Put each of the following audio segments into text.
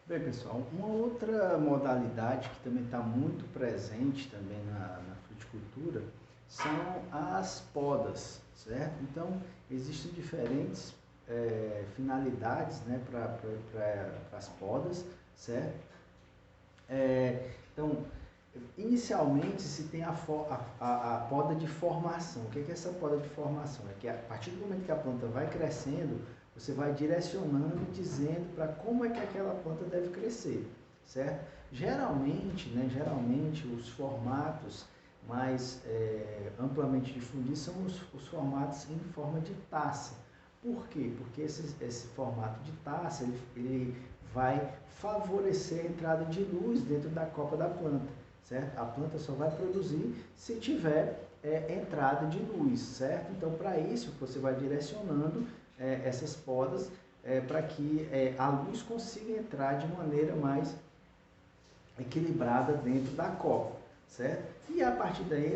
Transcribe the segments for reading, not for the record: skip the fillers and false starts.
Bem, pessoal, uma outra modalidade que também está muito presente também na fruticultura são as podas, certo? Então, existem diferentes finalidades, né, para as podas, certo? Então, inicialmente se tem a poda de formação. O que é essa poda de formação? É que a partir do momento que a planta vai crescendo, você vai direcionando e dizendo para como é que aquela planta deve crescer, certo? Geralmente os formatos mais amplamente difundidos são os formatos em forma de taça. Por quê? Porque esse formato de taça ele vai favorecer a entrada de luz dentro da copa da planta, certo? A planta só vai produzir se tiver entrada de luz, certo? Então, para isso, você vai direcionando essas podas para que a luz consiga entrar de maneira mais equilibrada dentro da copa, certo? E a partir daí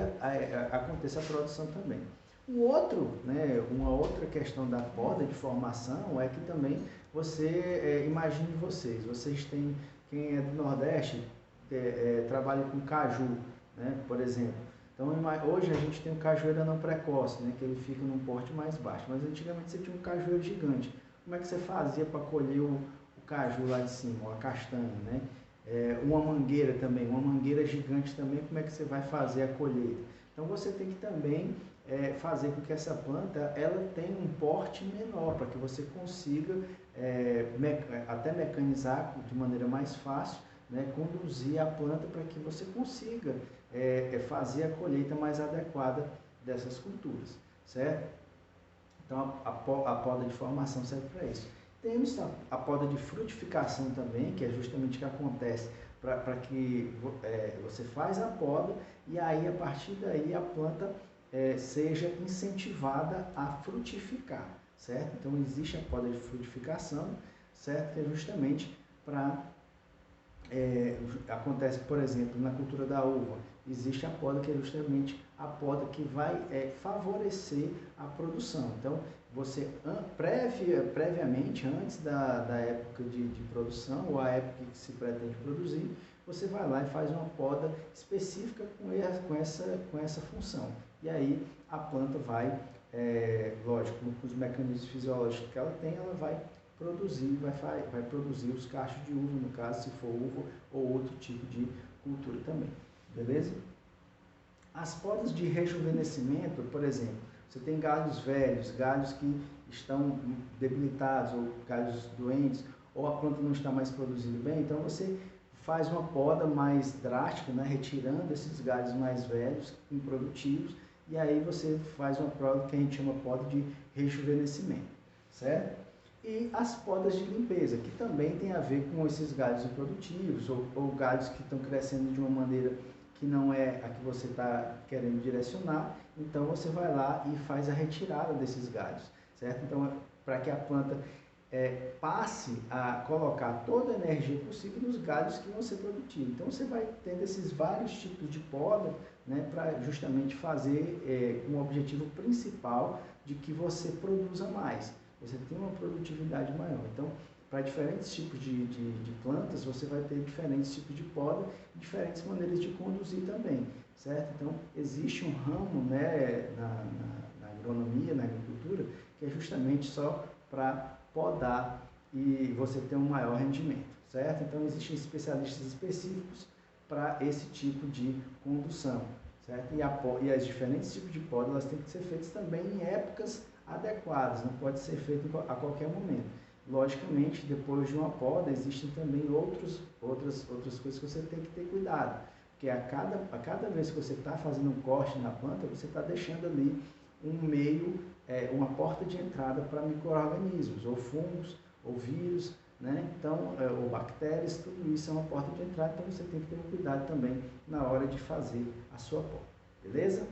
acontece a produção também. Uma outra questão da poda de formação é que também imagine vocês têm, quem é do Nordeste, trabalha com caju, né, por exemplo. Então, hoje a gente tem um cajueiro não precoce, né, que ele fica num porte mais baixo, mas antigamente você tinha um cajueiro gigante. Como é que você fazia para colher o caju lá de cima, ou a castanha, né? Uma mangueira também, uma mangueira gigante também, como é que você vai fazer a colheita? Então, você tem que também fazer com que essa planta ela tenha um porte menor, para que você consiga até mecanizar de maneira mais fácil, né, conduzir a planta para que você consiga fazer a colheita mais adequada dessas culturas, certo? Então, a poda de formação serve para isso. Temos a poda de frutificação também, que é justamente o que acontece para que você faz a poda e aí, a partir daí, a planta seja incentivada a frutificar, certo? Então, existe a poda de frutificação, certo? Que é justamente para... acontece, por exemplo, na cultura da uva, existe a poda que é justamente a poda que vai favorecer a produção. Então, você previamente, antes da época de produção ou a época que se pretende produzir, você vai lá e faz uma poda específica com essa função. E aí a planta vai, lógico, com os mecanismos fisiológicos que ela tem, ela vai produzir, vai produzir os cachos de uva, no caso, se for uva ou outro tipo de cultura também, beleza? As podas de rejuvenescimento, por exemplo, você tem galhos velhos, galhos que estão debilitados ou galhos doentes, ou a planta não está mais produzindo bem, então você faz uma poda mais drástica, né, retirando esses galhos mais velhos, improdutivos, e aí você faz uma poda que a gente chama poda de rejuvenescimento, certo? E as podas de limpeza, que também tem a ver com esses galhos improdutivos ou galhos que estão crescendo de uma maneira que não é a que você está querendo direcionar, então você vai lá e faz a retirada desses galhos, certo? Então, para que a planta passe a colocar toda a energia possível nos galhos que vão ser produtivos. Então, você vai tendo esses vários tipos de poda, né, para justamente fazer um objetivo principal de que você produza mais. Você tem uma produtividade maior. Então, para diferentes tipos de plantas, você vai ter diferentes tipos de poda, diferentes maneiras de conduzir também, certo? Então, existe um ramo, né, na agronomia, na agricultura, que é justamente só para podar e você ter um maior rendimento, certo? Então, existem especialistas específicos para esse tipo de condução, certo? E as diferentes tipos de poda, elas têm que ser feitas também em épocas adequadas, não pode ser feito a qualquer momento. Logicamente, depois de uma poda, existem também outras coisas que você tem que ter cuidado, porque a cada vez que você está fazendo um corte na planta, você está deixando ali um meio, uma porta de entrada para micro-organismos, ou fungos, ou vírus, né? Então, ou bactérias, tudo isso é uma porta de entrada, então você tem que ter um cuidado também na hora de fazer a sua poda, beleza?